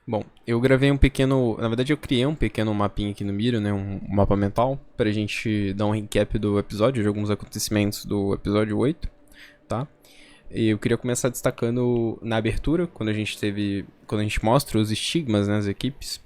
Bom, eu gravei um pequeno. Na verdade, eu criei um pequeno mapinha aqui no Miro, né? Um mapa mental, pra gente dar um recap do episódio, de alguns acontecimentos do episódio 8, tá? E eu queria começar destacando na abertura, quando a gente teve. Quando a gente mostra os estigmas nas equipes.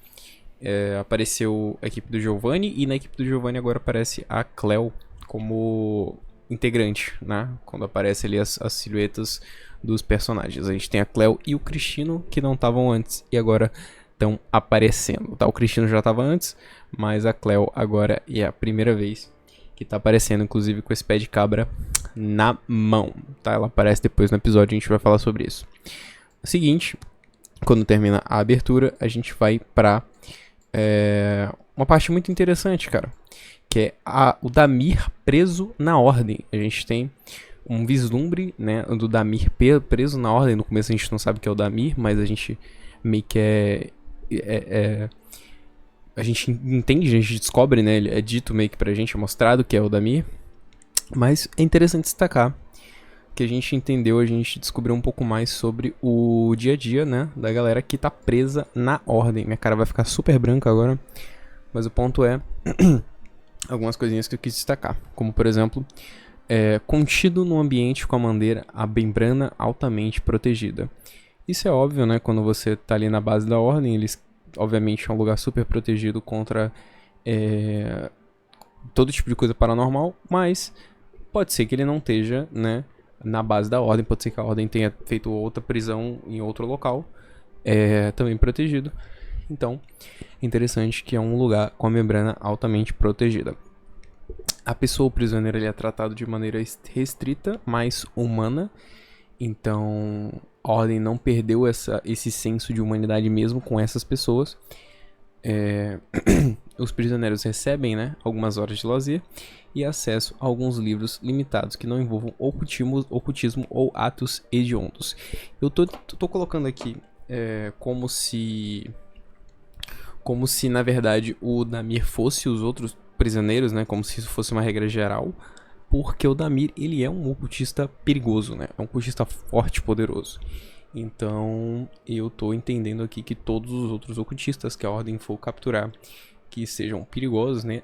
Apareceu a equipe do Giovanni, e na equipe do Giovanni agora aparece a Cleo como integrante, né? Quando aparece ali as silhuetas dos personagens. A gente tem a Cleo e o Cristino, que não estavam antes e agora estão aparecendo, tá? O Cristino já estava antes, mas a Cleo agora é a primeira vez que tá aparecendo, inclusive com esse pé de cabra na mão, tá? Ela aparece depois no episódio, a gente vai falar sobre isso. O seguinte, quando termina a abertura, a gente vai pra uma parte muito interessante, cara, que é o Damir preso na ordem. A gente tem um vislumbre, né, do Damir preso na ordem. No começo a gente não sabe o que é o Damir, mas a gente meio que a gente entende, a gente descobre, né, é dito meio que pra gente, é mostrado que é o Damir. Mas é interessante destacar que a gente entendeu, a gente descobriu um pouco mais sobre o dia a dia, né, da galera que tá presa na ordem. Minha cara vai ficar super branca agora, mas o ponto é algumas coisinhas que eu quis destacar, como por exemplo, contido num ambiente com a membrana altamente protegida. Isso é óbvio, né, quando você tá ali na base da ordem, eles obviamente é um lugar super protegido contra todo tipo de coisa paranormal, mas pode ser que ele não esteja, né, na base da ordem, pode ser que a ordem tenha feito outra prisão em outro local, também protegido. Então, interessante que é um lugar com a membrana altamente protegida. A pessoa, o prisioneiro, ele é tratado de maneira restrita, mais humana. Então, a ordem não perdeu esse senso de humanidade mesmo com essas pessoas. Os prisioneiros recebem, né, algumas horas de lazer e acesso a alguns livros limitados que não envolvam ocultismo ou atos hediondos. Eu tô colocando aqui como se na verdade o Damir fosse os outros prisioneiros, né, como se isso fosse uma regra geral, porque o Damir ele é um ocultista perigoso, né, é um ocultista forte e poderoso. Então eu tô entendendo aqui que todos os outros ocultistas que a ordem for capturar, que sejam perigosos, né,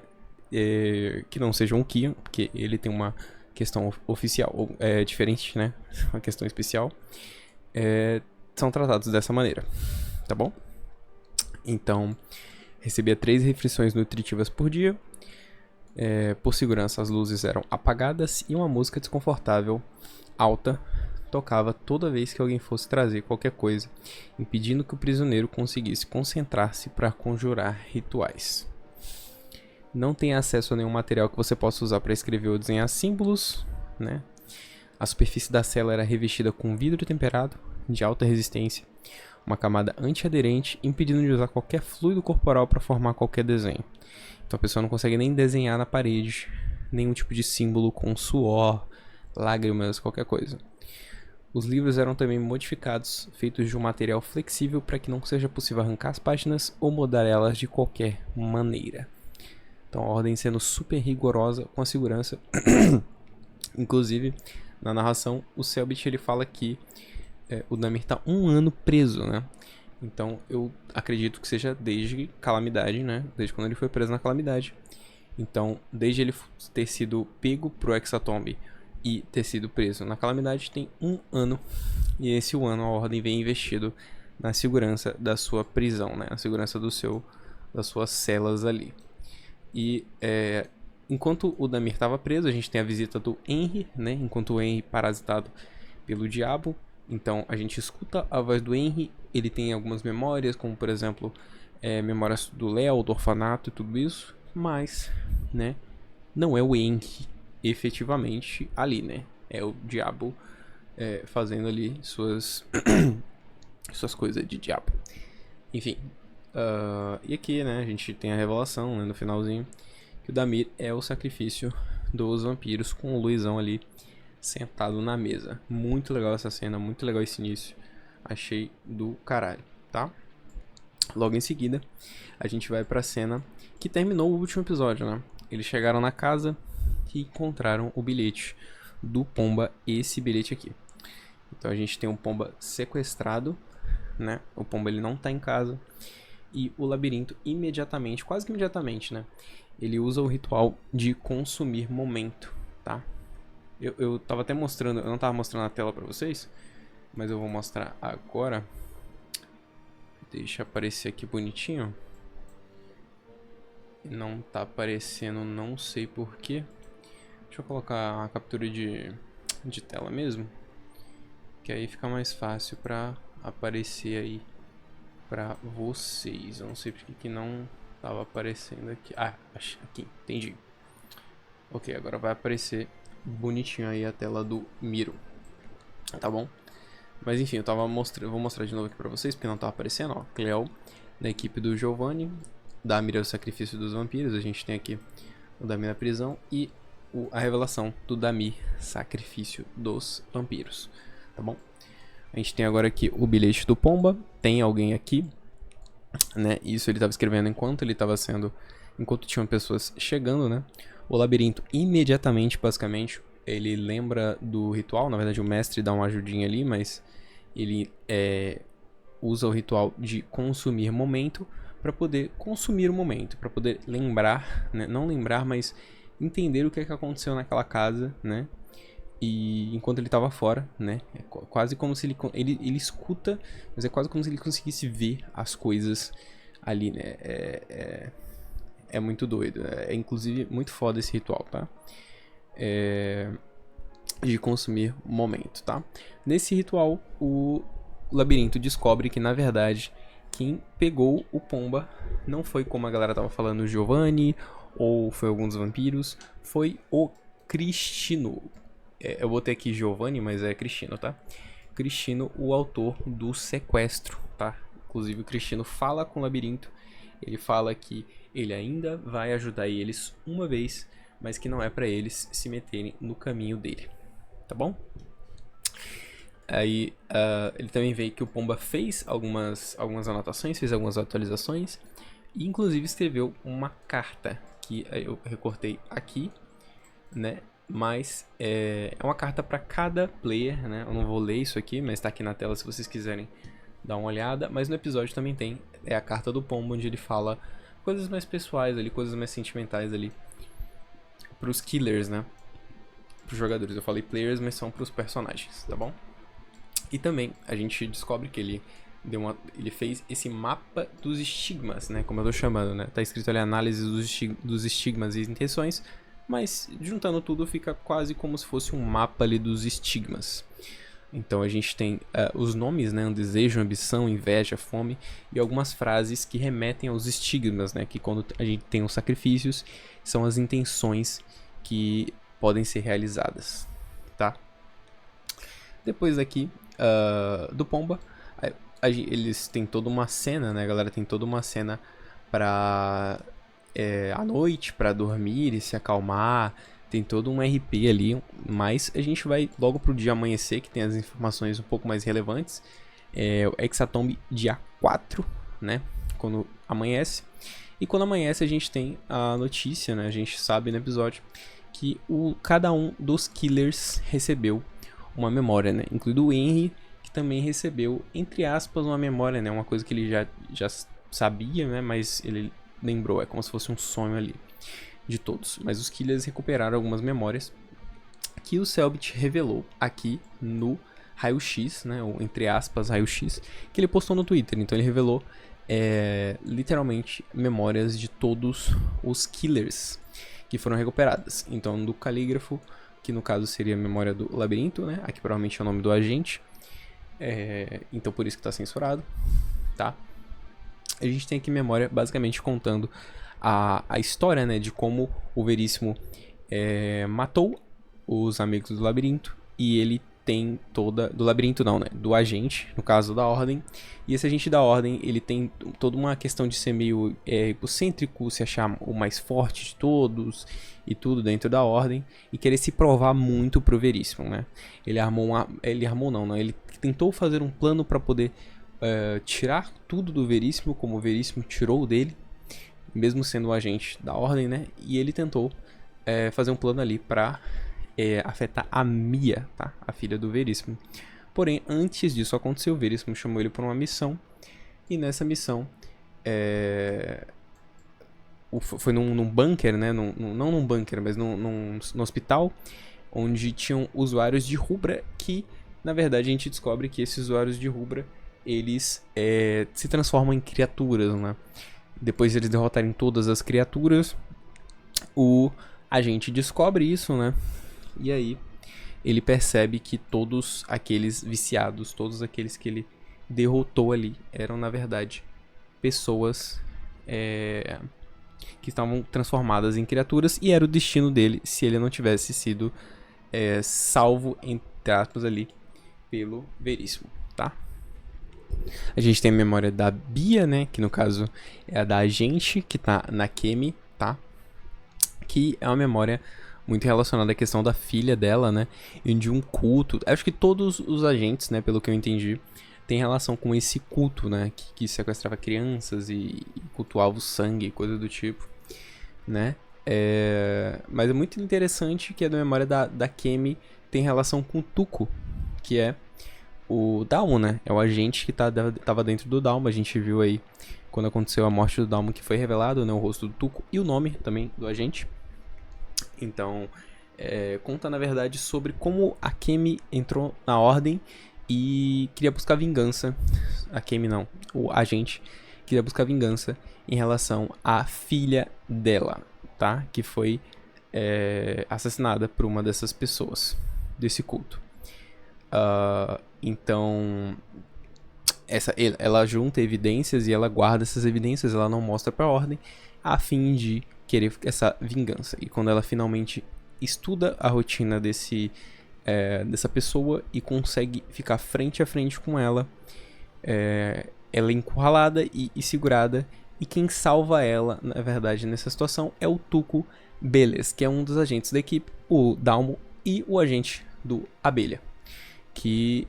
que não sejam o Kian, porque ele tem uma questão oficial diferente, né, uma questão especial, são tratados dessa maneira, tá bom? Então, recebia 3 refeições nutritivas por dia. Por segurança, as luzes eram apagadas e uma música desconfortável, alta, tocava toda vez que alguém fosse trazer qualquer coisa, impedindo que o prisioneiro conseguisse concentrar-se para conjurar rituais. Não tem acesso a nenhum material que você possa usar para escrever ou desenhar símbolos, né? A superfície da cela era revestida com vidro temperado, de alta resistência, uma camada antiaderente, impedindo de usar qualquer fluido corporal para formar qualquer desenho. Então a pessoa não consegue nem desenhar na parede nenhum tipo de símbolo com suor, lágrimas, qualquer coisa. Os livros eram também modificados, feitos de um material flexível para que não seja possível arrancar as páginas ou mudar elas de qualquer maneira. Então a ordem sendo super rigorosa com a segurança. Inclusive, na narração, o Selbit ele fala que o Damir tá 1 ano preso, né? Então eu acredito que seja desde Calamidade, né? Desde quando ele foi preso na Calamidade. Então, desde ele ter sido pego pro Exatomb e ter sido preso na Calamidade, tem 1 ano. E esse 1 ano a Ordem vem investido na segurança da sua prisão, né? Na segurança das suas celas ali. E enquanto o Damir estava preso, a gente tem a visita do Henry, né? Enquanto o Henry parasitado pelo diabo. Então a gente escuta a voz do Henry, ele tem algumas memórias, como por exemplo, memórias do Léo, do orfanato e tudo isso, mas, né, não é o Henry efetivamente ali, né? É o diabo fazendo ali suas coisas de diabo. Enfim, e aqui, né, a gente tem a revelação, né, no finalzinho, que o Damir é o sacrifício dos vampiros, com o Luizão ali sentado na mesa. Muito legal essa cena, muito legal esse início. Achei do caralho, tá? Logo em seguida, a gente vai pra cena que terminou o último episódio, né? Eles chegaram na casa e encontraram o bilhete do Pomba, esse bilhete aqui. Então a gente tem um Pomba sequestrado né? O Pomba ele não tá em casa. E o labirinto imediatamente, quase que imediatamente, né? Ele usa o ritual de consumir momento, tá? Eu tava até mostrando, eu não tava mostrando a tela pra vocês, mas eu vou mostrar agora. Deixa aparecer aqui bonitinho. Não tá aparecendo, não sei porquê. Deixa eu colocar a captura de tela mesmo, que aí fica mais fácil pra aparecer aí pra vocês. Eu não sei porque que não tava aparecendo aqui. Ah, aqui, entendi. Ok, agora vai aparecer bonitinho aí a tela do Miro, tá bom? Mas enfim, vou mostrar de novo aqui pra vocês, porque não tava aparecendo, ó. Cleo, da equipe do Giovanni, Damir é o sacrifício dos vampiros, a gente tem aqui o Damir na prisão e a revelação do Damir, sacrifício dos vampiros, tá bom? A gente tem agora aqui o bilhete do Pomba, tem alguém aqui, né? Isso ele tava escrevendo enquanto tinham pessoas chegando, né? O labirinto imediatamente, basicamente, ele lembra do ritual. Na verdade, o mestre dá uma ajudinha ali, mas ele usa o ritual de consumir momento para poder consumir o momento, para poder lembrar, né? Não lembrar, mas entender o que é que aconteceu naquela casa, né? E enquanto ele estava fora, né? É quase como se ele escuta, mas é quase como se ele conseguisse ver as coisas ali, né? É muito doido. É inclusive muito foda esse ritual, tá? De consumir momento, tá? Nesse ritual, o labirinto descobre que, na verdade, quem pegou o Pomba não foi, como a galera tava falando, o Giovanni, ou foi alguns vampiros, foi o Cristino. Eu botei aqui Giovanni, mas é Cristino, tá? Cristino, o autor do sequestro, tá? Inclusive o Cristino fala com o labirinto, ele fala que ele ainda vai ajudar eles uma vez, mas que não é pra eles se meterem no caminho dele, tá bom? Aí ele também vê que o Pomba fez algumas anotações, fez algumas atualizações, e inclusive escreveu uma carta, que eu recortei aqui, né? Mas é uma carta para cada player, né? Eu não vou ler isso aqui, mas tá aqui na tela se vocês quiserem dar uma olhada. Mas no episódio também tem a carta do Pombo, onde ele fala coisas mais pessoais ali, coisas mais sentimentais ali pros killers, né? Pros jogadores. Eu falei players, mas são pros personagens, tá bom? E também a gente descobre que ele fez esse mapa dos estigmas, né? Como eu tô chamando, né? Tá escrito ali análise dos estigmas e intenções, mas juntando tudo fica quase como se fosse um mapa ali dos estigmas. Então a gente tem os nomes, né? Desejo, ambição, inveja, fome e algumas frases que remetem aos estigmas, né? Que quando a gente tem os sacrifícios, são as intenções que podem ser realizadas, tá? Depois daqui do Pomba, eles têm toda uma cena, né? A galera tem toda uma cena pra à noite, pra dormir e se acalmar. Tem todo um RP ali, mas a gente vai logo pro dia amanhecer, que tem as informações um pouco mais relevantes. O Hexatombe dia 4, né? Quando amanhece. E quando amanhece a gente tem a notícia, né? A gente sabe no episódio que cada um dos killers recebeu uma memória, né? Incluindo o Henry, que também recebeu, entre aspas, uma memória, né? Uma coisa que ele já sabia, né? Mas ele lembrou, é como se fosse um sonho ali de todos. Mas os killers recuperaram algumas memórias que o Selbit revelou aqui no raio-x, né? Ou entre aspas, raio-x, que ele postou no Twitter. Então ele revelou literalmente memórias de todos os killers que foram recuperadas. Então do Calígrafo, que no caso seria a memória do labirinto, né? Aqui provavelmente é o nome do agente. Então por isso que está censurado, tá? A gente tem aqui memória basicamente contando a história, né? De como o Veríssimo matou os amigos do labirinto. E ele tem do labirinto não, né? Do agente, no caso da Ordem. E esse agente da Ordem, ele tem toda uma questão de ser meio egocêntrico, se achar o mais forte de todos e tudo dentro da Ordem, e querer se provar muito pro Veríssimo, né? Ele tentou fazer um plano para poder tirar tudo do Veríssimo, como o Veríssimo tirou dele, mesmo sendo um agente da Ordem, né? E ele tentou fazer um plano ali para afetar a Mia, tá? A filha do Veríssimo. Porém, antes disso acontecer, o Veríssimo chamou ele para uma missão. E nessa missão, foi num bunker, né? Não num bunker, mas num hospital, onde tinham usuários de Rubra que, na verdade, a gente descobre que esses usuários de Rubra, eles se transformam em criaturas, né? Depois de eles derrotarem todas as criaturas, o agente descobre isso, né? E aí ele percebe que todos aqueles viciados, todos aqueles que ele derrotou ali, eram na verdade pessoas que estavam transformadas em criaturas, e era o destino dele se ele não tivesse sido salvo, entre aspas, ali pelo Veríssimo, tá? A gente tem a memória da Bia, né, que no caso é a da agente, que tá na Kemi, tá? Que é uma memória muito relacionada à questão da filha dela, né, e de um culto. Acho que todos os agentes, né, pelo que eu entendi, tem relação com esse culto, né, que sequestrava crianças e cultuava o sangue, coisa do tipo, né? Mas é muito interessante que a memória da Kemi tem relação com o Tuco, que é o Dalmo, né? É o agente que tava dentro do Dalmo. A gente viu aí, quando aconteceu a morte do Dalmo, que foi revelado, né, o rosto do Tuco e o nome também do agente. Então, conta na verdade sobre como a Kemi entrou na Ordem e queria buscar vingança. A Kemi não, o agente queria buscar vingança em relação à filha dela, tá? Que foi assassinada por uma dessas pessoas, desse culto. Então, ela junta evidências e ela guarda essas evidências, ela não mostra pra Ordem, a fim de querer essa vingança. E quando ela finalmente estuda a rotina dessa pessoa e consegue ficar frente a frente com ela, ela é encurralada e segurada, e quem salva ela, na verdade, nessa situação é o Tuco Beles, que é um dos agentes da equipe, o Dalmo e o agente do Abelha, que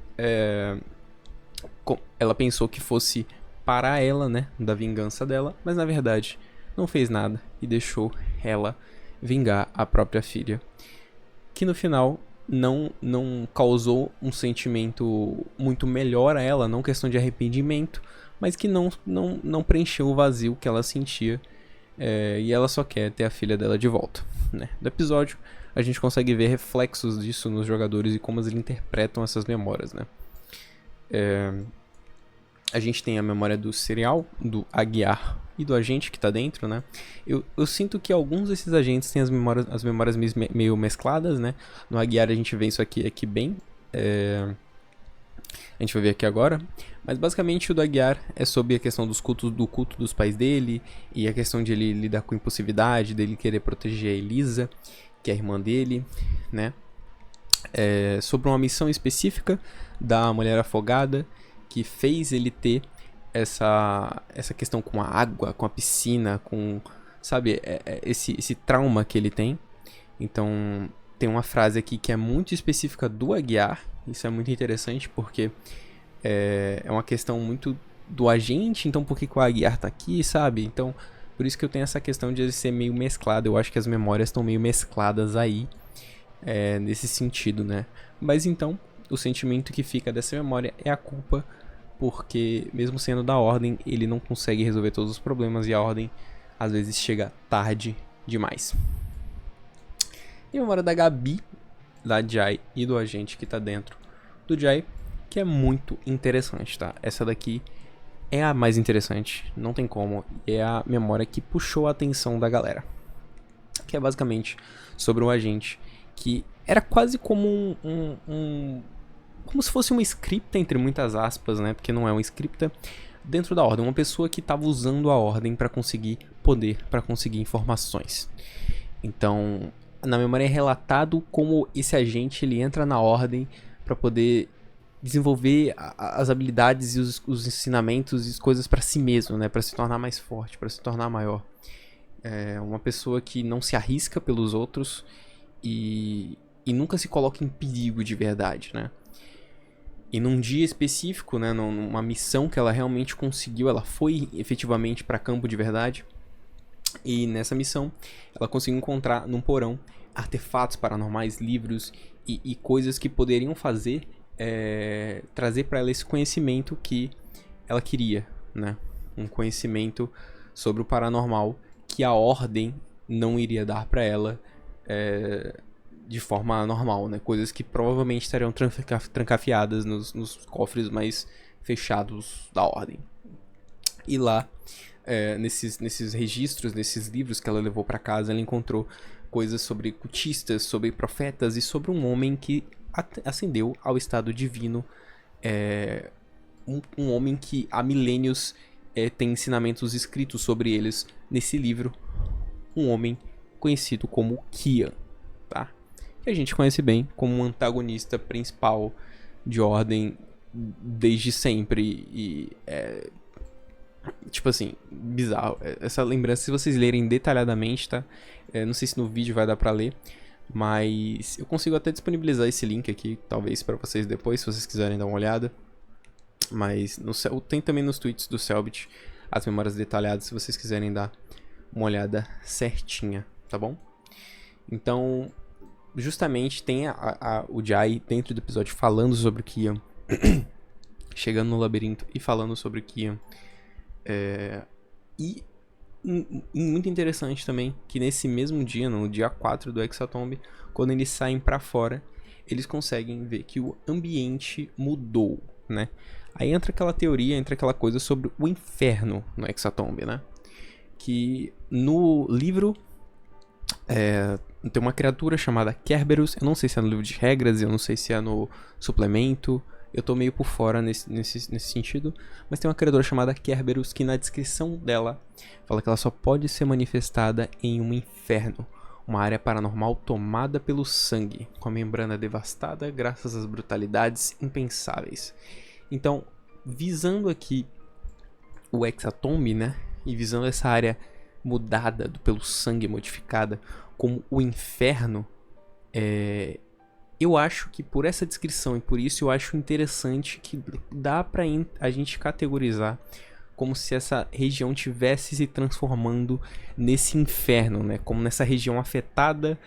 ela pensou que fosse parar ela, né, da vingança dela, mas na verdade não fez nada e deixou ela vingar a própria filha, que no final não causou um sentimento muito melhor a ela, não questão de arrependimento, mas que não preencheu o vazio que ela sentia, e ela só quer ter a filha dela de volta, né. Do episódio a gente consegue ver reflexos disso nos jogadores e como eles interpretam essas memórias, né. A gente tem a memória do serial, do Aguiar e do agente que tá dentro, né. Eu sinto que alguns desses agentes têm as memórias meio mescladas, né. No Aguiar a gente vê isso aqui bem. A gente vai ver aqui agora. Mas basicamente o do Aguiar é sobre a questão do culto dos pais dele, e a questão de ele lidar com impulsividade, dele querer proteger a Elisa, que é a irmã dele, né. Sobre uma missão específica da mulher afogada, que fez ele ter essa questão com a água, com a piscina, com, sabe, esse trauma que ele tem. Então, tem uma frase aqui que é muito específica do Aguiar. Isso é muito interessante porque é uma questão muito do agente. Então, por que o Aguiar tá aqui, sabe? Então, por isso que eu tenho essa questão de ele ser meio mesclado. Eu acho que as memórias estão meio mescladas aí, nesse sentido, né? Mas então, o sentimento que fica dessa memória é a culpa, porque mesmo sendo da Ordem, ele não consegue resolver todos os problemas e a Ordem às vezes chega tarde demais. E a memória da Gabi, da Jai e do agente que tá dentro do Jai, que é muito interessante, tá? Essa daqui é a mais interessante, não tem como, é a memória que puxou a atenção da galera, que é basicamente sobre um agente que era quase como como se fosse uma scripta, entre muitas aspas, né? Porque não é uma scripta, dentro da Ordem. Uma pessoa que estava usando a Ordem para conseguir poder, para conseguir informações. Então, na memória é relatado como esse agente ele entra na Ordem para poder desenvolver as habilidades e os ensinamentos e as coisas para si mesmo, né? Para se tornar mais forte, para se tornar maior. É uma pessoa que não se arrisca pelos outros e nunca se coloca em perigo de verdade, né? E num dia específico, né, numa missão que ela realmente conseguiu, ela foi efetivamente para campo de verdade. E nessa missão, ela conseguiu encontrar num porão artefatos paranormais, livros e coisas que poderiam fazer trazer para ela esse conhecimento que ela queria, né? Um conhecimento sobre o paranormal que a ordem não iria dar para ela de forma normal, né? Coisas que provavelmente estariam trancafiadas nos cofres mais fechados da ordem. E lá, nesses registros, nesses livros que ela levou para casa, ela encontrou coisas sobre cultistas, sobre profetas e sobre um homem que ascendeu ao estado divino. Um homem que há milênios tem ensinamentos escritos sobre eles nesse livro. Um homem conhecido como Kian, tá? Que a gente conhece bem como um antagonista principal de ordem desde sempre. E tipo assim, bizarro. Essa lembrança, se vocês lerem detalhadamente, tá? Não sei se no vídeo vai dar pra ler, mas eu consigo até disponibilizar esse link aqui, talvez pra vocês depois, se vocês quiserem dar uma olhada. Mas tem também nos tweets do Selbit as memórias detalhadas, se vocês quiserem dar uma olhada certinha, tá bom? Então, justamente tem o Jai dentro do episódio falando sobre o Kian, chegando no labirinto e falando sobre o Kian. E muito interessante também que nesse mesmo dia, no dia 4 do Hexatomb, quando eles saem pra fora, eles conseguem ver que o ambiente mudou, né? Aí entra aquela teoria, entra aquela coisa sobre o inferno no Hexatomb, né? Que no livro tem uma criatura chamada Kerberos. Eu não sei se é no livro de regras, eu não sei se é no suplemento. Eu tô meio por fora nesse sentido. Mas tem uma criatura chamada Kerberos que na descrição dela fala que ela só pode ser manifestada em um inferno. Uma área paranormal tomada pelo sangue, com a membrana devastada graças às brutalidades impensáveis. Então, visando aqui o Hexatomb, né? E visando essa área mudada pelo sangue, modificada como o inferno, eu acho que por essa descrição e por isso eu acho interessante que dá pra a gente categorizar como se essa região tivesse se transformando nesse inferno, né? Como nessa região afetada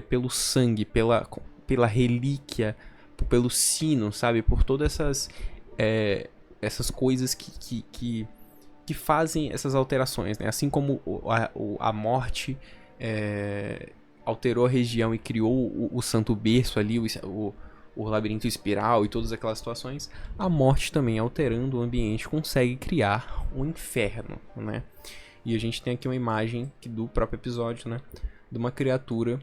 pelo sangue, pela relíquia, pelo sino, sabe? Por todas essas coisas que fazem essas alterações, né? Assim como a morte alterou a região e criou o Santo Berço ali, o labirinto espiral e todas aquelas situações, a morte também, alterando o ambiente, consegue criar um inferno, né? E a gente tem aqui uma imagem do próprio episódio, né? De uma criatura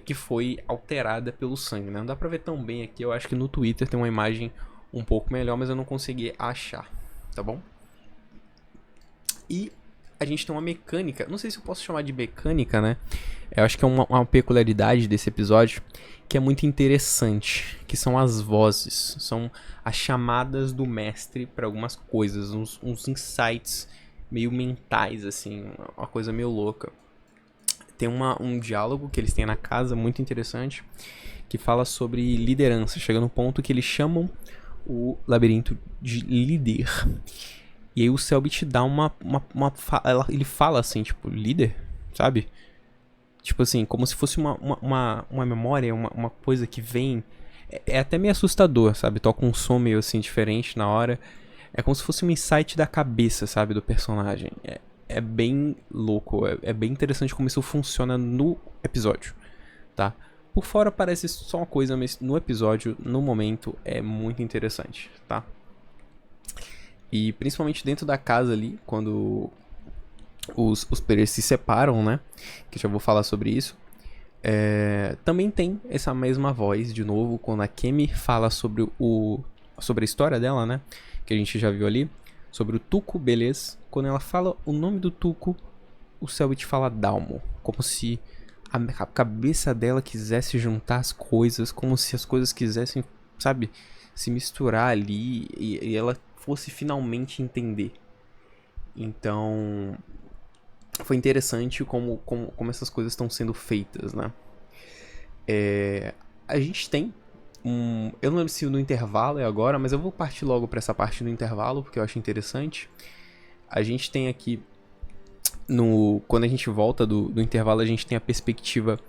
que foi alterada pelo sangue, né? Não dá pra ver tão bem aqui, eu acho que no Twitter tem uma imagem um pouco melhor, mas eu não consegui achar, tá bom? E a gente tem uma mecânica, não sei se eu posso chamar de mecânica, né? Eu acho que é uma peculiaridade desse episódio que é muito interessante, que são as vozes, são as chamadas do mestre para algumas coisas, uns insights meio mentais, assim, uma coisa meio louca. Tem um diálogo que eles têm na casa muito interessante, que fala sobre liderança, chega no ponto que eles chamam o labirinto de líder. E aí o Selbit dá ele fala assim, tipo, líder, sabe? Tipo assim, como se fosse uma memória, uma coisa que vem. É até meio assustador, sabe? Toca um som meio assim diferente na hora. É como se fosse um insight da cabeça, sabe? Do personagem. É bem louco, é bem interessante como isso funciona no episódio, tá? Por fora parece só uma coisa, mas no episódio, no momento, é muito interessante, tá? E principalmente dentro da casa ali, quando os players se separam, né? Que eu já vou falar sobre isso. Também tem essa mesma voz, de novo, quando a Kemi fala sobre a história dela, né? Que a gente já viu ali. Sobre o Tuco, beleza. Quando ela fala o nome do Tuco, o Selbit fala Dalmo. Como se a cabeça dela quisesse juntar as coisas, como se as coisas quisessem, sabe, se misturar ali e ela fosse finalmente entender. Então, foi interessante como essas coisas estão sendo feitas, né? A gente tem eu não lembro se no intervalo é agora, mas eu vou partir logo para essa parte do intervalo, porque eu acho interessante. A gente tem aqui, quando a gente volta do intervalo, a gente tem a perspectiva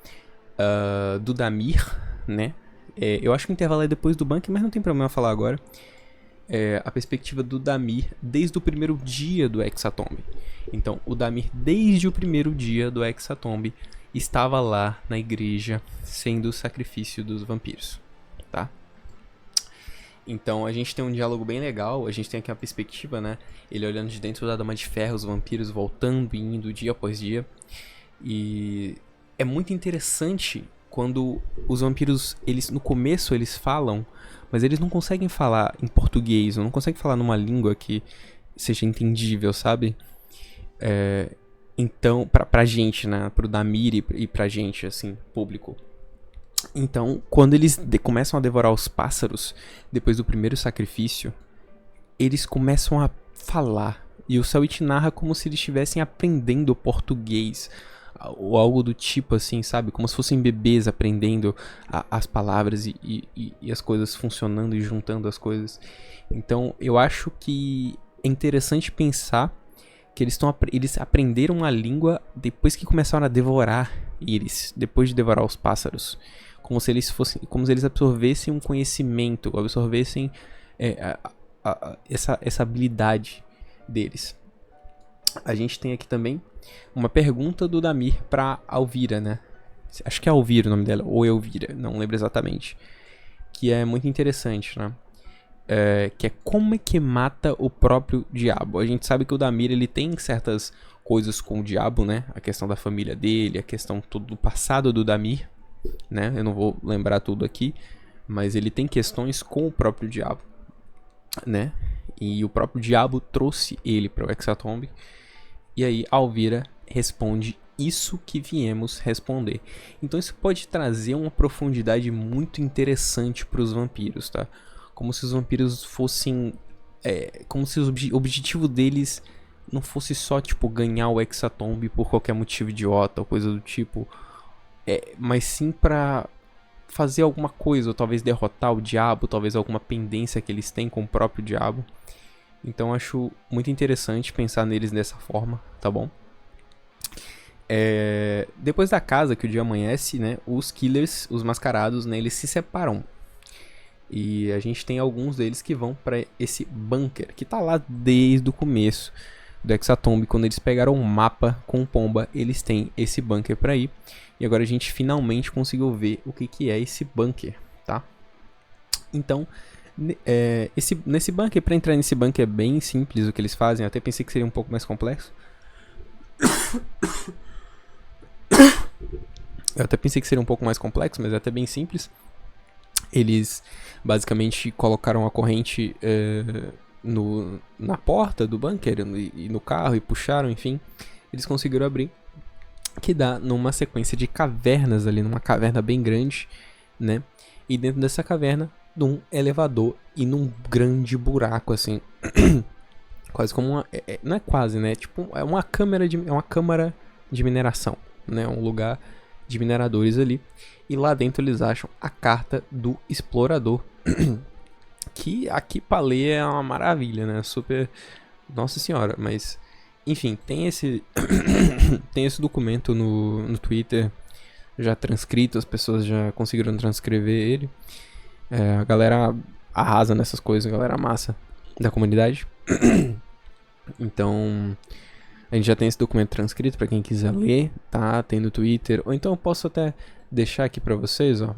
do Damir, né? Eu acho que o intervalo é depois do bunker, mas não tem problema falar agora. A perspectiva do Damir desde o primeiro dia do Hexatomb. Então, o Damir, desde o primeiro dia do Hexatomb, estava lá na igreja, sendo o sacrifício dos vampiros, tá? Então, a gente tem um diálogo bem legal, a gente tem aqui a perspectiva, né? Ele olhando de dentro da Dama de Ferro, os vampiros voltando e indo dia após dia. E é muito interessante quando os vampiros, eles no começo eles falam, mas eles não conseguem falar em português, não conseguem falar numa língua que seja entendível, sabe? Então, pra gente, né? Pro Damir e pra gente, assim, público. Então, quando eles começam a devorar os pássaros, depois do primeiro sacrifício, eles começam a falar. E o Sawit narra como se eles estivessem aprendendo português. Ou algo do tipo assim, sabe? Como se fossem bebês aprendendo as palavras e as coisas funcionando e juntando as coisas. Então, eu acho que é interessante pensar que eles aprenderam a língua depois que começaram a devorar eles, depois de devorar os pássaros. Como se eles absorvessem um conhecimento, absorvessem essa habilidade deles. A gente tem aqui também uma pergunta do Damir pra Alvira, né? Acho que é Alvira o nome dela, ou Elvira, não lembro exatamente. Que é muito interessante, né? Que é como é que mata o próprio diabo. A gente sabe que o Damir, ele tem certas coisas com o diabo, né? A questão da família dele, a questão todo do passado do Damir, né? Eu não vou lembrar tudo aqui, mas ele tem questões com o próprio diabo, né? E o próprio diabo trouxe ele para o Hexatomb. E aí Alvira responde isso que viemos responder. Então isso pode trazer uma profundidade muito interessante para os vampiros, tá? Como se os vampiros fossem... como se o objetivo deles não fosse só, tipo, ganhar o Hexatomb por qualquer motivo idiota ou coisa do tipo. Mas sim pra fazer alguma coisa, ou talvez derrotar o diabo, talvez alguma pendência que eles têm com o próprio diabo. Então acho muito interessante pensar neles dessa forma, tá bom? Depois da casa que o dia amanhece, né, os killers, os mascarados, né, eles se separam. E a gente tem alguns deles que vão pra esse bunker, que tá lá desde o começo do Hexatomb. Quando eles pegaram um mapa com Pomba, eles têm esse bunker pra ir. E agora a gente finalmente conseguiu ver o que é esse bunker, tá? Então, nesse bunker, pra entrar nesse bunker é bem simples o que eles fazem. Eu até pensei que seria um pouco mais complexo. Mas é até bem simples. Eles basicamente colocaram a corrente na porta do bunker e no carro e puxaram, enfim. Eles conseguiram abrir, que dá numa sequência de cavernas ali, numa caverna bem grande, né? E dentro dessa caverna, num elevador e num grande buraco, assim. Quase como uma... não é quase, né? Tipo, é uma câmara de mineração, né? Um lugar de mineradores ali. E lá dentro eles acham a carta do explorador. Que aqui pra ler é uma maravilha, né? Super... Nossa senhora, mas... Enfim, tem esse tem esse documento no Twitter já transcrito, as pessoas já conseguiram transcrever ele. A galera arrasa nessas coisas, a galera massa da comunidade. Então, a gente já tem esse documento transcrito pra quem quiser ler, tá? Tem no Twitter, ou então eu posso até deixar aqui pra vocês, ó.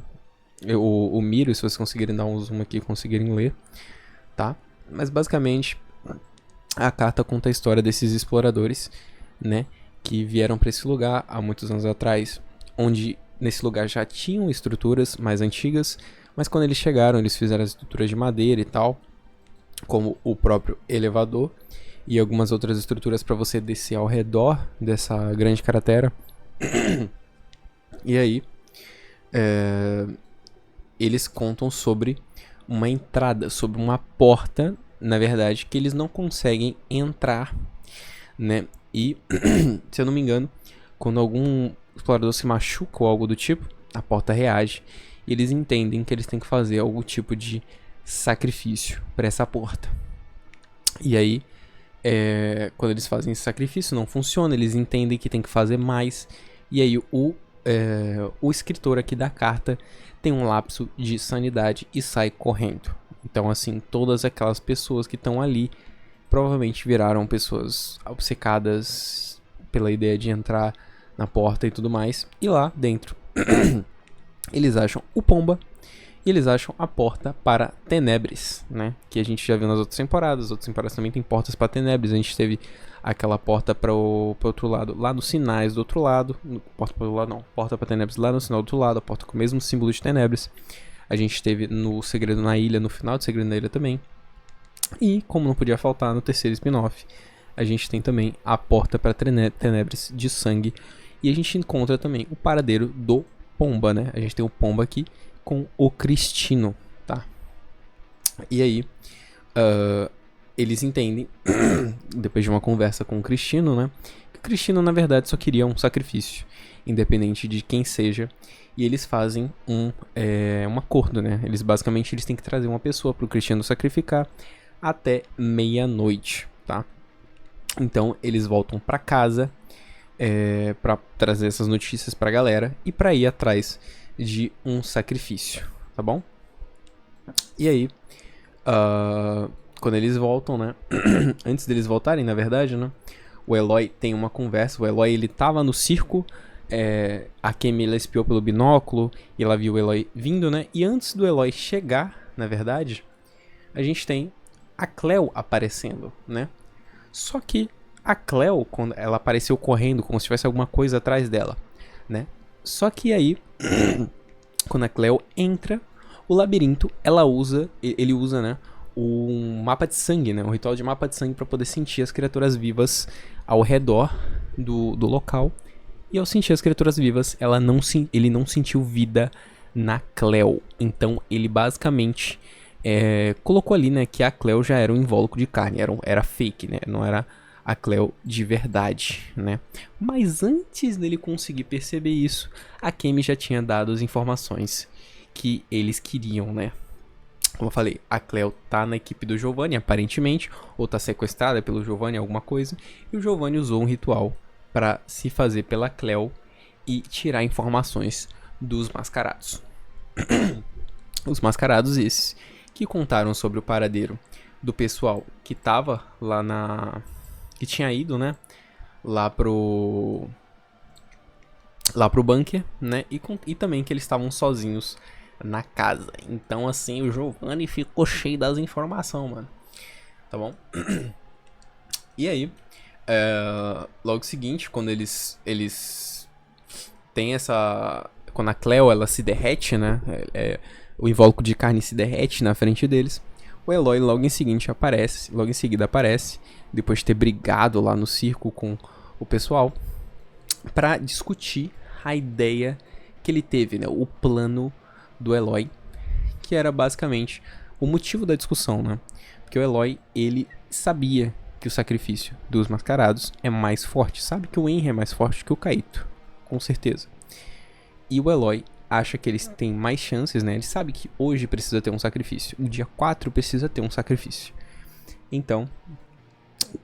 O miro, se vocês conseguirem dar um zoom aqui, conseguirem ler, tá? Mas basicamente a carta conta a história desses exploradores, né, que vieram para esse lugar há muitos anos atrás, onde nesse lugar já tinham estruturas mais antigas, mas quando eles chegaram, eles fizeram as estruturas de madeira e tal, como o próprio elevador e algumas outras estruturas para você descer ao redor dessa grande cratera. E aí, eles contam sobre uma entrada, sobre uma porta, na verdade, que eles não conseguem entrar, né? E, se eu não me engano, quando algum explorador se machuca ou algo do tipo, a porta reage e eles entendem que eles têm que fazer algum tipo de sacrifício para essa porta. E aí, quando eles fazem esse sacrifício, não funciona, eles entendem que tem que fazer mais. E aí, o escritor aqui da carta tem um lapso de sanidade e sai correndo. Então, assim, todas aquelas pessoas que estão ali provavelmente viraram pessoas obcecadas pela ideia de entrar na porta e tudo mais. E lá dentro, eles acham o Pomba e eles acham a porta para Tenebres, né? Que a gente já viu nas outras temporadas. As outras temporadas também tem portas para Tenebres. A gente teve aquela porta para o outro lado, lá nos sinais do outro lado. Porta para o lado não, porta para Tenebres lá no sinal do outro lado. A porta com o mesmo símbolo de Tenebres. A gente teve no Segredo na Ilha, no final do Segredo na Ilha também. E, como não podia faltar, no terceiro spin-off, a gente tem também a porta para Tenebres de Sangue. E a gente encontra também o paradeiro do Pomba, né? A gente tem o Pomba aqui com o Cristino, tá? E aí, eles entendem, depois de uma conversa com o Cristino, né? Que o Cristino, na verdade, só queria um sacrifício, independente de quem seja. E eles fazem um acordo, né? Basicamente eles têm que trazer uma pessoa para o Cristino sacrificar até meia-noite, tá? Então eles voltam para casa para trazer essas notícias pra galera e para ir atrás de um sacrifício, tá bom? E aí, quando eles voltam, né? Antes deles voltarem, na verdade, né? O Eloy tem uma conversa. O Eloy, ele tava no circo. A Cammy, ela espiou pelo binóculo e ela viu o Eloy vindo, né? E antes do Eloy chegar, na verdade, a gente tem a Cleo aparecendo, né? Só que a Cleo, quando ela apareceu correndo, como se tivesse alguma coisa atrás dela, né? Só que aí, quando a Cleo entra, o labirinto, ele usa, né? Um mapa de sangue, né? Um ritual de mapa de sangue para poder sentir as criaturas vivas ao redor do local. E ao sentir as criaturas vivas, ele não sentiu vida na Cleo. Então ele basicamente colocou ali, né, que a Cleo já era um invólucro de carne, era fake, né? Não era a Cleo de verdade, né? Mas antes dele conseguir perceber isso, a Cammy já tinha dado as informações que eles queriam, né? Como eu falei, a Cleo tá na equipe do Giovanni, aparentemente, ou tá sequestrada pelo Giovanni, alguma coisa, e o Giovanni usou um ritual para se fazer pela Cleo e tirar informações dos mascarados. Os mascarados esses que contaram sobre o paradeiro do pessoal que tava lá que tinha ido, né? Lá pro bunker, né? E também que eles estavam sozinhos na casa. Então, assim, o Giovanni ficou cheio das informações, mano. Tá bom? E aí, logo seguinte, quando eles têm essa... Quando a Cleo, ela se derrete, né? O invólucro de carne se derrete na frente deles. O Eloy logo em seguida aparece, depois de ter brigado lá no circo com o pessoal, pra discutir a ideia que ele teve, né? O plano do Eloy, que era basicamente o motivo da discussão, né? Porque o Eloy, ele sabia que o sacrifício dos mascarados é mais forte. Sabe que o Henry é mais forte que o Kaito, com certeza. E o Eloy acha que eles têm mais chances, né? Ele sabe que hoje precisa ter um sacrifício. O dia 4 precisa ter um sacrifício. Então,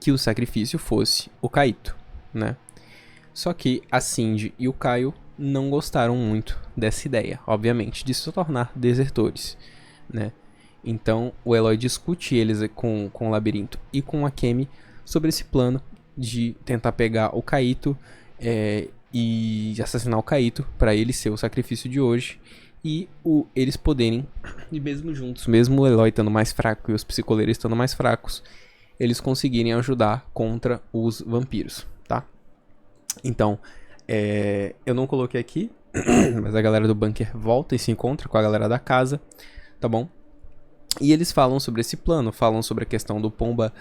que o sacrifício fosse o Kaito, né? Só que a Cindy e o Caio não gostaram muito dessa ideia, obviamente, de se tornar desertores, né? Então, o Eloy discute eles com o labirinto e com a Cammy sobre esse plano de tentar pegar o Kaito e assassinar o Kaito para ele ser o sacrifício de hoje e eles poderem, e mesmo juntos, mesmo o Eloy estando mais fraco e os psicoleiros estando mais fracos, eles conseguirem ajudar contra os vampiros, tá? Então, eu não coloquei aqui, mas a galera do bunker volta e se encontra com a galera da casa, tá bom? E eles falam sobre esse plano, falam sobre a questão do Pomba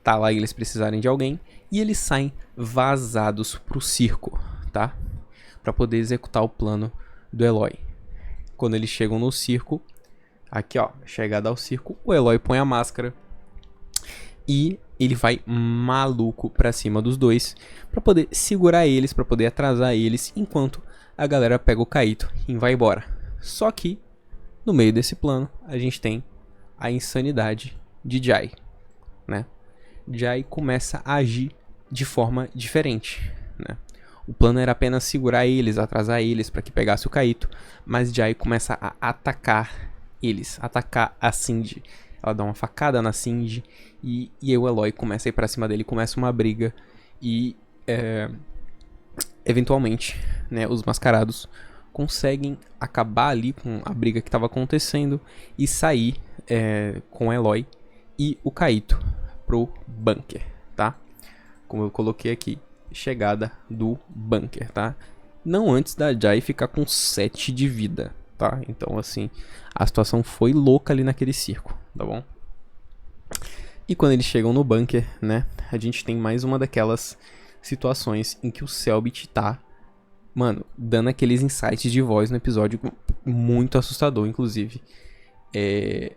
tá lá e eles precisarem de alguém. E eles saem vazados pro circo, tá? Pra poder executar o plano do Eloy. Quando eles chegam no circo, aqui ó, chegada ao circo, o Eloy põe a máscara e ele vai maluco pra cima dos dois pra poder segurar eles, pra poder atrasar eles, enquanto a galera pega o Kaito e vai embora. Só que no meio desse plano a gente tem a insanidade de Jai, né? Jai começa a agir de forma diferente, né? O plano era apenas segurar eles, atrasar eles para que pegasse o Kaito, mas Jai começa a atacar eles, atacar a Cindy. Ela dá uma facada na Cindy e o Eloy começa a ir pra cima dele, começa uma briga e eventualmente, né, os mascarados conseguem acabar ali com a briga que estava acontecendo e sair com o Eloy e o Kaito pro bunker, tá? Como eu coloquei aqui, chegada do bunker, tá? Não antes da Jai ficar com 7 de vida, tá? Então, assim, a situação foi louca ali naquele circo, tá bom? E quando eles chegam no bunker, né, a gente tem mais uma daquelas situações em que o Cellbit tá, mano, dando aqueles insights de voz no episódio muito assustador, inclusive.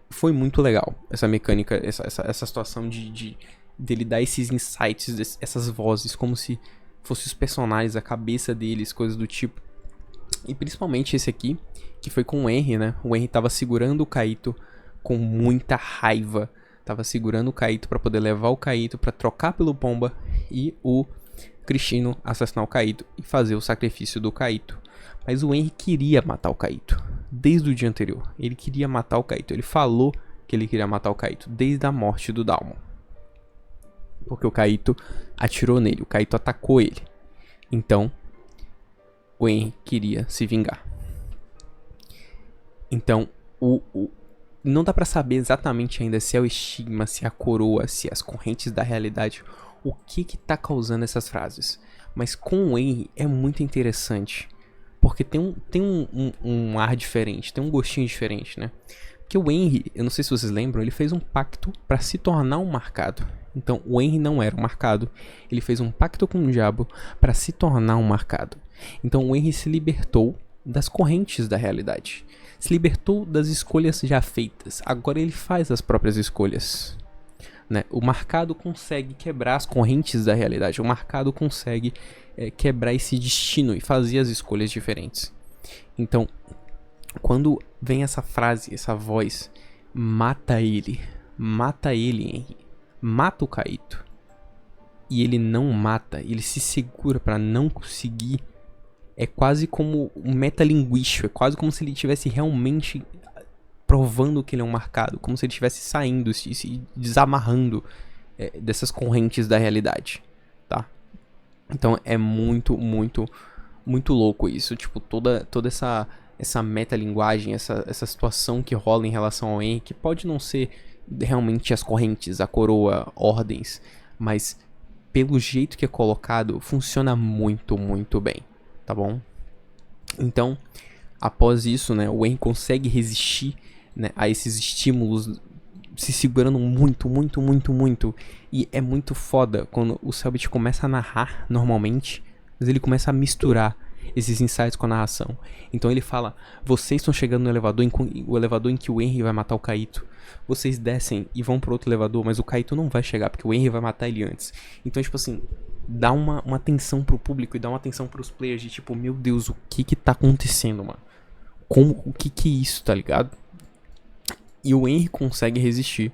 Foi muito legal essa mecânica, essa situação dele dar esses insights, essas vozes, como se fossem os personagens, a cabeça deles, coisas do tipo. E principalmente esse aqui, que foi com o Henry, né? O Henry tava segurando o Kaito com muita raiva. Tava segurando o Kaito pra poder levar o Kaito pra trocar pelo Pomba e o Cristino assassinar o Kaito e fazer o sacrifício do Kaito. Mas o Henry queria matar o Kaito desde o dia anterior. Ele queria matar o Kaito. Ele falou que ele queria matar o Kaito desde a morte do Dalmon. Porque o Kaito atirou nele, o Kaito atacou ele. Então, o Henry queria se vingar. Então, não dá pra saber exatamente ainda se é o estigma, se é a coroa, se é as correntes da realidade, o que tá causando essas frases. Mas com o Henry é muito interessante, porque tem um ar diferente, tem um gostinho diferente, né? Porque o Henry, eu não sei se vocês lembram, ele fez um pacto pra se tornar um marcado. Então, o Henry não era um marcado, ele fez um pacto com o diabo pra se tornar um marcado. Então, o Henry se libertou das correntes da realidade. Se libertou das escolhas já feitas. Agora ele faz as próprias escolhas, né? O marcado consegue quebrar as correntes da realidade. O marcado consegue quebrar esse destino e fazer as escolhas diferentes. Então, quando vem essa frase, essa voz, mata ele, Henry, mata o Kaito, e ele não mata, ele se segura para não conseguir. É quase como um metalinguístico, é quase como se ele estivesse realmente provando que ele é um marcado, como se ele estivesse saindo, se desamarrando dessas correntes da realidade, tá? Então é muito, muito, muito louco isso, tipo, toda essa metalinguagem, essa situação que rola em relação ao Henry, que pode não ser realmente as correntes, a coroa, ordens, mas pelo jeito que é colocado, funciona muito, muito bem. Tá bom? Então, após isso, né, o Henry consegue resistir, né, a esses estímulos, se segurando muito, muito, muito, muito. E é muito foda quando o Cellbit começa a narrar normalmente, mas ele começa a misturar esses insights com a narração. Então ele fala: vocês estão chegando no elevador, o elevador em que o Henry vai matar o Kaito. Vocês descem e vão pro outro elevador, mas o Kaito não vai chegar, porque o Henry vai matar ele antes. Então, tipo assim, dá uma atenção pro público e dá uma atenção pros players de tipo, meu Deus, o que tá acontecendo, mano? O que é isso, tá ligado? E o Henry consegue resistir.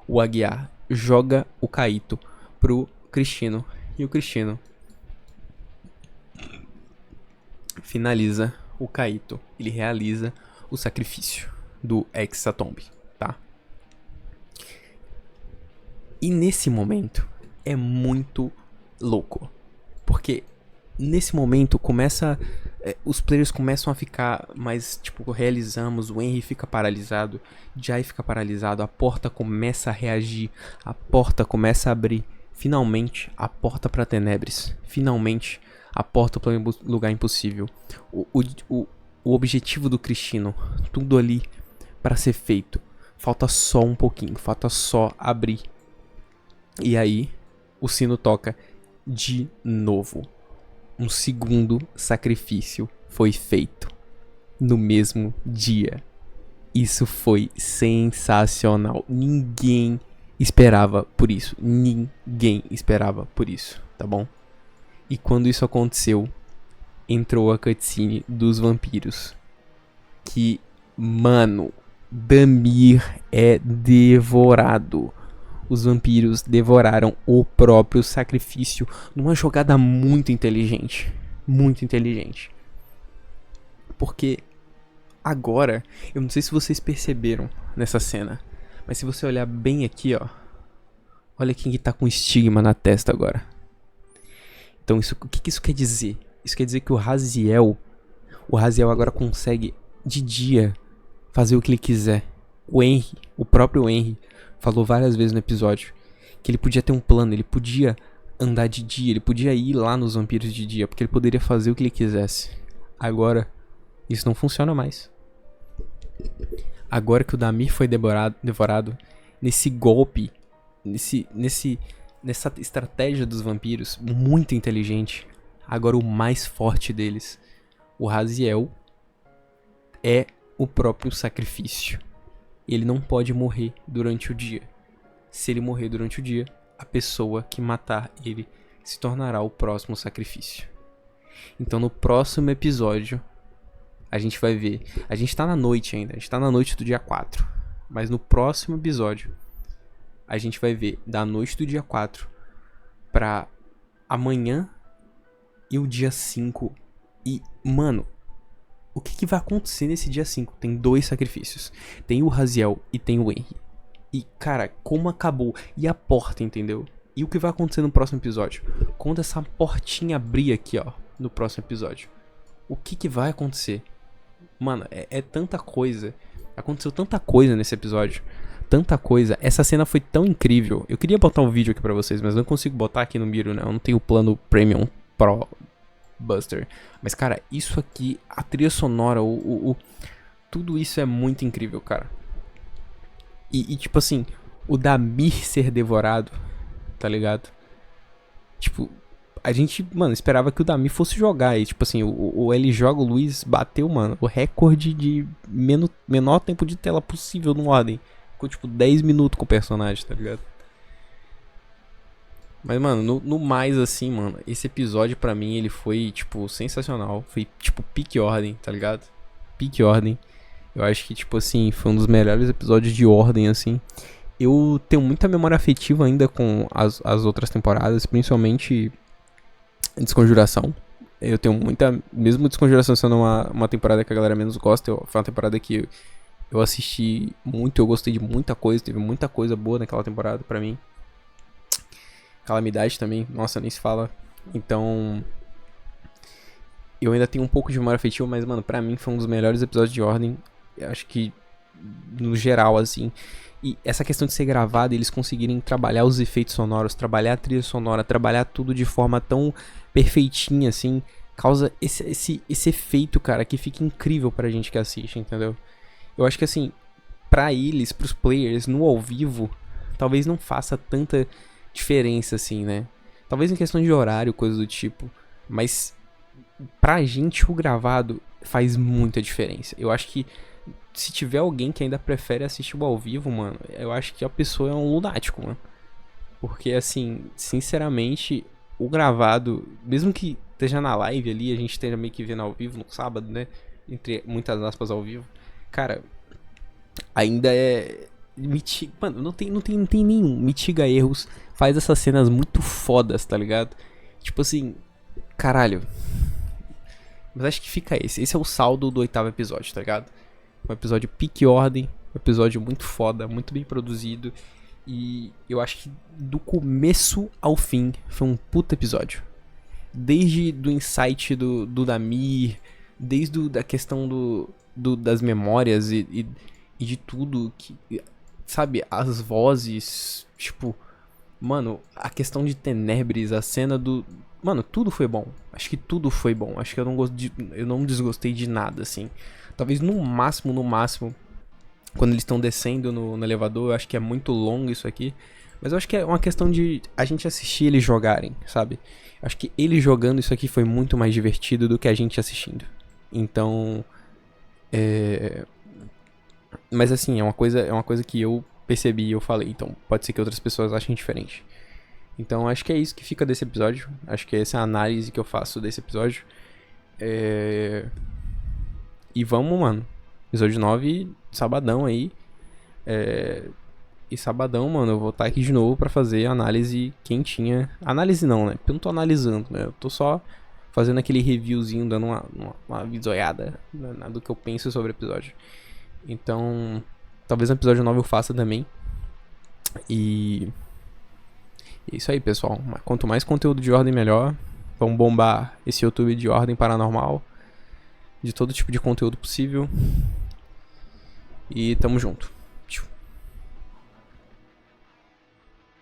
O Aguiar joga o Kaito pro Cristino e o Cristino finaliza o Kaito. Ele realiza o sacrifício do Exatomb, tá? E nesse momento é muito louco, porque nesse momento os players começam a ficar mais, tipo, realizamos, o Henry fica paralisado, Jai fica paralisado, a porta começa a reagir, a porta começa a abrir, finalmente a porta pra Tenebres, finalmente a porta para um lugar impossível, o objetivo do Cristino, tudo ali para ser feito, falta só um pouquinho, falta só abrir, e aí o sino toca de novo. Um segundo sacrifício foi feito no mesmo dia. Isso foi sensacional. Ninguém esperava por isso. Ninguém esperava por isso, tá bom? E quando isso aconteceu, entrou a cutscene dos vampiros. Que, mano, Damir é devorado. Os vampiros devoraram o próprio sacrifício numa jogada muito inteligente. muito inteligente. Porque agora, eu não sei se vocês perceberam nessa cena, mas se você olhar bem aqui, ó, olha quem que tá com estigma na testa agora. Então o que isso quer dizer? Isso quer dizer que o Raziel agora consegue de dia fazer o que ele quiser. O próprio Henry, falou várias vezes no episódio que ele podia ter um plano, ele podia andar de dia, ele podia ir lá nos vampiros de dia, porque ele poderia fazer o que ele quisesse. Agora, isso não funciona mais. Agora que o Damir foi devorado nesse golpe, nessa estratégia dos vampiros, muito inteligente, agora o mais forte deles, o Raziel, é o próprio sacrifício. Ele não pode morrer durante o dia. Se ele morrer durante o dia, a pessoa que matar ele se tornará o próximo sacrifício. Então no próximo episódio, a gente vai ver. A gente tá na noite ainda, a gente tá na noite do dia 4. Mas no próximo episódio, a gente vai ver da noite do dia 4 pra amanhã e o dia 5. E, mano, o que vai acontecer nesse dia 5? Tem 2 sacrifícios. Tem o Raziel e tem o Henry. E, cara, como acabou. E a porta, entendeu? E o que vai acontecer no próximo episódio? Quando essa portinha abrir aqui, ó, no próximo episódio. O que vai acontecer? Mano, é tanta coisa. Aconteceu tanta coisa nesse episódio. Tanta coisa. Essa cena foi tão incrível. Eu queria botar um vídeo aqui pra vocês, mas não consigo botar aqui no Miro, né? Eu não tenho o plano Premium Pro Buster. Mas, cara, isso aqui, a trilha sonora, tudo isso é muito incrível, cara. E tipo assim, o Damir ser devorado, tá ligado? Tipo, a gente, mano, esperava que o Damir fosse jogar. E tipo assim, o L Joga, o Luiz bateu, mano, o recorde de menor tempo de tela possível no Ordem. Ficou tipo 10 minutos com o personagem, tá ligado? Mas, mano, no mais, assim, mano, esse episódio pra mim, ele foi, tipo, sensacional. Foi, tipo, pique Ordem, tá ligado? Pique Ordem. Eu acho que, tipo assim, foi um dos melhores episódios de Ordem, assim. Eu tenho muita memória afetiva ainda com as outras temporadas, principalmente Desconjuração. Eu tenho muita... Mesmo Desconjuração sendo uma temporada que a galera menos gosta, foi uma temporada que eu assisti muito, eu gostei de muita coisa, teve muita coisa boa naquela temporada pra mim. Calamidade também, nossa, nem se fala. Então, eu ainda tenho um pouco de memória afetiva, mas, mano, pra mim foi um dos melhores episódios de Ordem. Eu acho que, no geral, assim. E essa questão de ser gravado, eles conseguirem trabalhar os efeitos sonoros, trabalhar a trilha sonora, trabalhar tudo de forma tão perfeitinha, assim, causa esse efeito, cara, que fica incrível pra gente que assiste, entendeu? Eu acho que, assim, pra eles, pros players, no ao vivo, talvez não faça tanta diferença, assim, né? Talvez em questão de horário, coisa do tipo. Mas pra gente o gravado faz muita diferença. Eu acho que se tiver alguém que ainda prefere assistir o ao vivo, mano, eu acho que a pessoa é um lunático, mano. Porque, assim, sinceramente, o gravado, mesmo que esteja na live ali, a gente esteja meio que vendo ao vivo no sábado, né? Entre muitas aspas ao vivo. Cara, ainda é... Mano, não tem nenhum. Mitiga erros. Faz essas cenas muito fodas, tá ligado? Tipo assim, caralho. Mas acho que fica esse. Esse é o saldo do 8º episódio, tá ligado? Um episódio pique Ordem. Um episódio muito foda, muito bem produzido. E eu acho que do começo ao fim foi um puta episódio. Desde do insight do Damir. Desde da questão das memórias e de tudo que... Sabe, as vozes, tipo... Mano, a questão de Tenebres, a cena do... Mano, tudo foi bom. Acho que tudo foi bom. Acho que eu não desgostei de nada, assim. Talvez no máximo, quando eles estão descendo no elevador, eu acho que é muito longo isso aqui. Mas eu acho que é uma questão de a gente assistir eles jogarem, sabe? Acho que eles jogando isso aqui foi muito mais divertido do que a gente assistindo. Então... Mas assim, é uma coisa que eu percebi e eu falei. Então pode ser que outras pessoas achem diferente. Então acho que é isso que fica desse episódio. Acho que essa é a análise que eu faço desse episódio. E vamos, mano. Episódio 9, sabadão aí. E sabadão, mano, eu vou estar aqui de novo pra fazer análise quentinha. Análise não, né? Porque eu não tô analisando, né? Eu tô só fazendo aquele reviewzinho, dando uma visoiada do que eu penso sobre o episódio. Então, talvez no episódio 9 eu faça também. E é isso aí, pessoal. Quanto mais conteúdo de ordem, melhor. Vamos bombar esse YouTube de ordem paranormal, de todo tipo de conteúdo possível. E tamo junto.